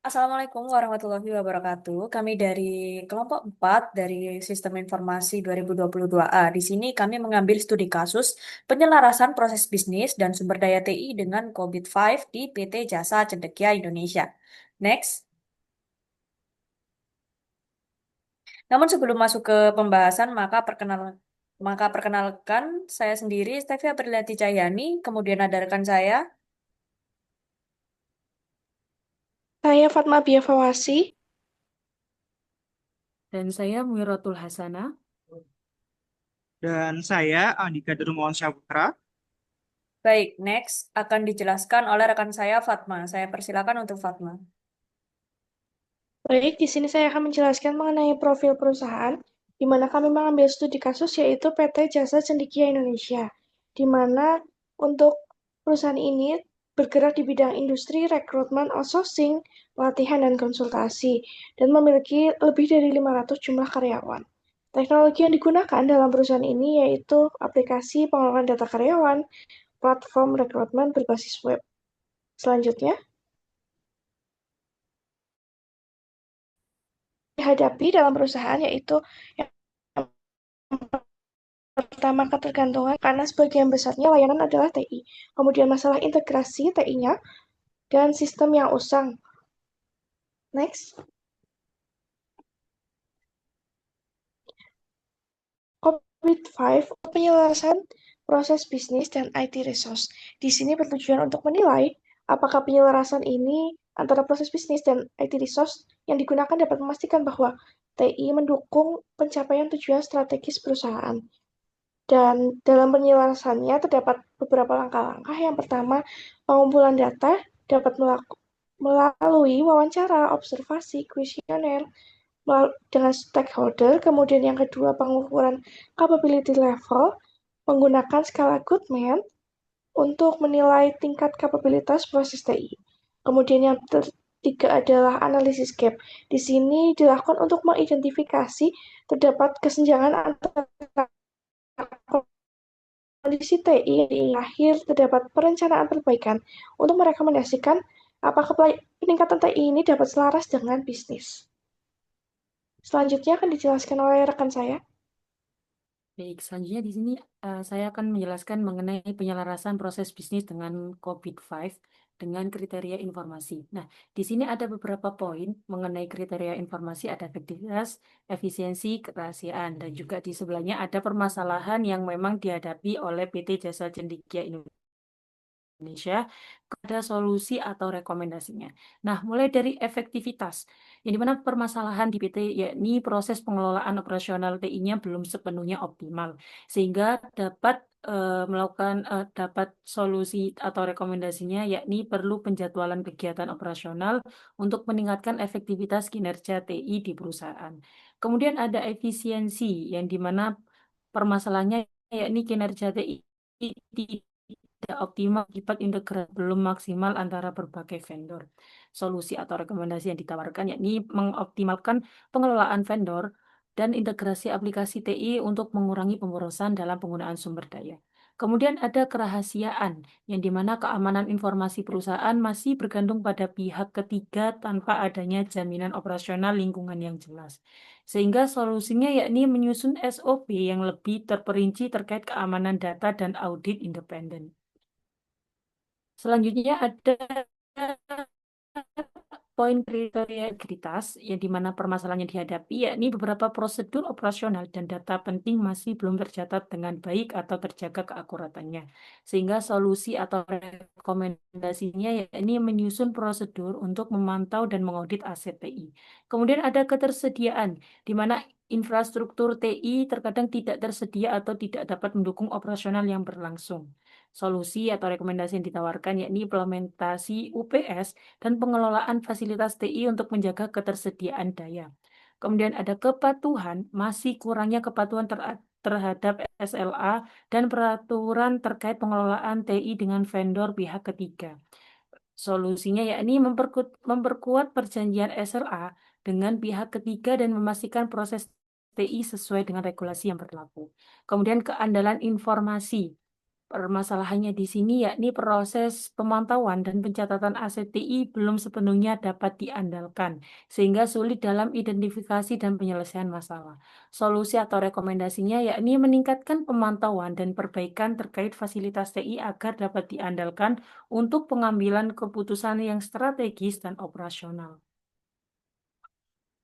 Assalamualaikum warahmatullahi wabarakatuh. Kami dari kelompok 4 dari Sistem Informasi 2022A. Di sini kami mengambil studi kasus penyelarasan proses bisnis dan sumber daya TI dengan COVID-5 di PT Jasa Cendekia Indonesia. Next. Namun sebelum masuk ke pembahasan, maka perkenalkan saya sendiri, Stevi Apriliati Cahyani, kemudian ada rekan saya. Saya Fatma Biafawasi. Dan saya Muiratul Hasanah. Dan saya Andika Darmawan Saputra. Baik, next akan dijelaskan oleh rekan saya Fatma. Saya persilakan untuk Fatma. Baik, di sini saya akan menjelaskan mengenai profil perusahaan, di mana kami mengambil studi kasus yaitu PT Jasa Cendekia Indonesia, di mana untuk perusahaan ini bergerak di bidang industri, rekrutmen, outsourcing, pelatihan, dan konsultasi, dan memiliki lebih dari 500 jumlah karyawan. Teknologi yang digunakan dalam perusahaan ini yaitu aplikasi pengelolaan data karyawan, platform rekrutmen berbasis web. Selanjutnya, dihadapi dalam perusahaan yaitu yang pertama ketergantungan karena sebagian besarnya layanan adalah TI. Kemudian masalah integrasi TI-nya dan sistem yang usang. Next. COVID-5 untuk penyelesaian proses bisnis dan IT resource. Di sini bertujuan untuk menilai apakah penyelesaian ini antara proses bisnis dan IT resource yang digunakan dapat memastikan bahwa TI mendukung pencapaian tujuan strategis perusahaan. Dan dalam penyelesaiannya terdapat beberapa langkah-langkah. Yang pertama, pengumpulan data dapat melalui wawancara, observasi, kuesioner dengan stakeholder. Kemudian yang kedua, pengukuran capability level menggunakan skala Goodman untuk menilai tingkat kapabilitas proses TI. Kemudian yang ketiga adalah analisis gap. Di sini dilakukan untuk mengidentifikasi terdapat kesenjangan antara kondisi TI di akhir terdapat perencanaan perbaikan untuk merekomendasikan apakah peningkatan TI ini dapat selaras dengan bisnis. Selanjutnya akan dijelaskan oleh rekan saya. Baik, selanjutnya di sini saya akan menjelaskan mengenai penyelarasan proses bisnis dengan COVID-5 dengan kriteria informasi. Nah, di sini ada beberapa poin mengenai kriteria informasi, ada efektivitas, efisiensi, kerahasiaan, dan juga di sebelahnya ada permasalahan yang memang dihadapi oleh PT Jasa Cendekia Indonesia, ada solusi atau rekomendasinya. Nah, mulai dari efektivitas, yang dimana permasalahan di PT yakni proses pengelolaan operasional TI-nya belum sepenuhnya optimal, sehingga dapat solusi atau rekomendasinya yakni perlu penjadwalan kegiatan operasional untuk meningkatkan efektivitas kinerja TI di perusahaan. Kemudian ada efisiensi, yang dimana permasalahannya yakni kinerja TI tidak optimal akibat integrasi belum maksimal antara berbagai vendor. Solusi atau rekomendasi yang ditawarkan yakni mengoptimalkan pengelolaan vendor dan integrasi aplikasi TI untuk mengurangi pemborosan dalam penggunaan sumber daya. Kemudian ada kerahasiaan, yang dimana keamanan informasi perusahaan masih bergantung pada pihak ketiga tanpa adanya jaminan operasional lingkungan yang jelas. Sehingga solusinya yakni menyusun SOP yang lebih terperinci terkait keamanan data dan audit independen. Selanjutnya ada poin kriteria integritas, yang dimana permasalahan yang dihadapi yakni beberapa prosedur operasional dan data penting masih belum tercatat dengan baik atau terjaga keakuratannya. Sehingga solusi atau rekomendasinya yakni menyusun prosedur untuk memantau dan mengaudit aset TI. Kemudian ada ketersediaan, di mana infrastruktur TI terkadang tidak tersedia atau tidak dapat mendukung operasional yang berlangsung. Solusi atau rekomendasi yang ditawarkan yakni implementasi UPS dan pengelolaan fasilitas TI untuk menjaga ketersediaan daya. Kemudian ada kepatuhan, masih kurangnya kepatuhan terhadap SLA dan peraturan terkait pengelolaan TI dengan vendor pihak ketiga. Solusinya yakni memperkuat perjanjian SLA dengan pihak ketiga dan memastikan proses TI sesuai dengan regulasi yang berlaku. Kemudian keandalan informasi, Permasalahannya di sini yakni proses pemantauan dan pencatatan aset TI belum sepenuhnya dapat diandalkan, sehingga sulit dalam identifikasi dan penyelesaian masalah. Solusi atau rekomendasinya yakni meningkatkan pemantauan dan perbaikan terkait fasilitas TI agar dapat diandalkan untuk pengambilan keputusan yang strategis dan operasional.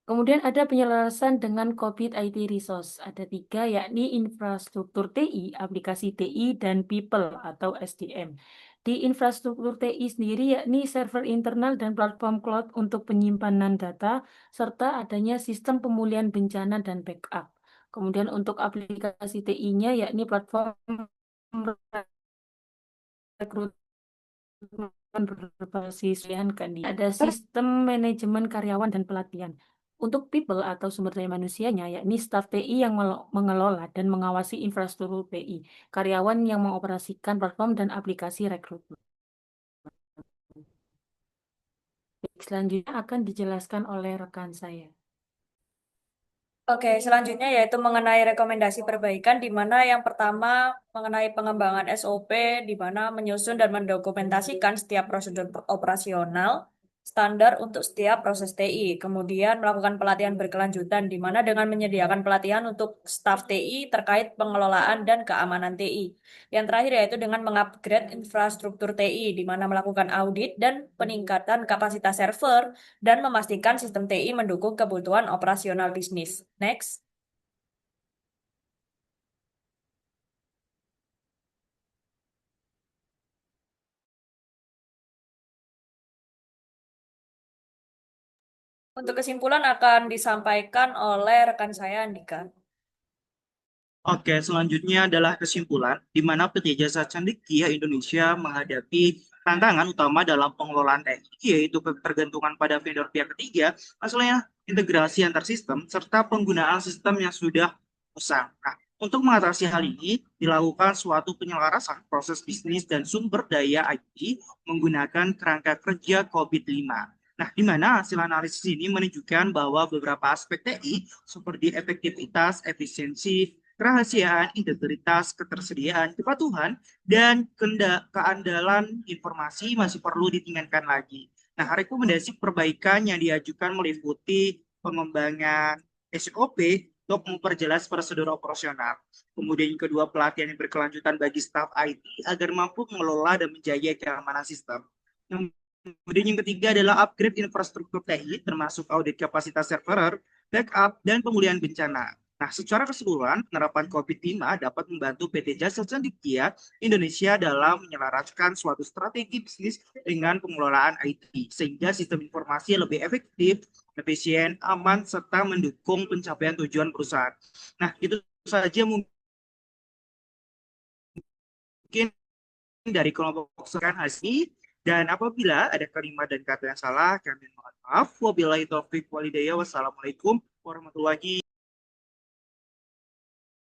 Kemudian ada penyelarasan dengan COVID IT Resource. Ada 3, yakni infrastruktur TI, aplikasi TI, dan people atau SDM. Di infrastruktur TI sendiri yakni server internal dan platform cloud untuk penyimpanan data, serta adanya sistem pemulihan bencana dan backup. Kemudian untuk aplikasi TI-nya yakni platform rekrutmen berbasis pilihan kandidat. Ada sistem manajemen karyawan dan pelatihan. Untuk people atau sumber daya manusianya, yakni staf TI yang mengelola dan mengawasi infrastruktur TI, karyawan yang mengoperasikan platform dan aplikasi rekrutmen. Selanjutnya akan dijelaskan oleh rekan saya. Oke, selanjutnya yaitu mengenai rekomendasi perbaikan, di mana yang pertama mengenai pengembangan SOP, di mana menyusun dan mendokumentasikan setiap prosedur operasional standar untuk setiap proses TI. Kemudian melakukan pelatihan berkelanjutan, di mana dengan menyediakan pelatihan untuk staf TI terkait pengelolaan dan keamanan TI. Yang terakhir yaitu dengan mengupgrade infrastruktur TI, di mana melakukan audit dan peningkatan kapasitas server dan memastikan sistem TI mendukung kebutuhan operasional bisnis. Next. Untuk kesimpulan akan disampaikan oleh rekan saya, Andika. Oke, selanjutnya adalah kesimpulan, di mana PT Jasa Cendekia Indonesia menghadapi tantangan utama dalam pengelolaan TI, yaitu ketergantungan pada vendor pihak ketiga, masalahnya integrasi antar sistem, serta penggunaan sistem yang sudah usang. Nah, untuk mengatasi hal ini, dilakukan suatu penyelarasan proses bisnis dan sumber daya IT menggunakan kerangka kerja COVID-5. Nah, di mana hasil analisis ini menunjukkan bahwa beberapa aspek TI seperti efektivitas, efisiensi, kerahasiaan, integritas, ketersediaan, kepatuhan, dan keandalan informasi masih perlu ditingkatkan lagi. Nah, rekomendasi perbaikan yang diajukan meliputi pengembangan SOP untuk memperjelas prosedur operasional. Kemudian yang kedua, pelatihan yang berkelanjutan bagi staf IT agar mampu mengelola dan menjaga keamanan sistem. Kemudian yang ketiga adalah upgrade infrastruktur TI, termasuk audit kapasitas server, backup, dan pemulihan bencana. Nah, secara keseluruhan, penerapan COVID-5 dapat membantu PT Jasa Cendekia Indonesia dalam menyelaraskan suatu strategi bisnis dengan pengelolaan IT, sehingga sistem informasi lebih efektif, efisien, aman, serta mendukung pencapaian tujuan perusahaan. Nah, itu saja mungkin dari kelompok sekarang hasil. Dan apabila ada kalimat dan kata yang salah, kami mohon maaf. Wabillahi taufiq walhidayah. Wassalamualaikum warahmatullahi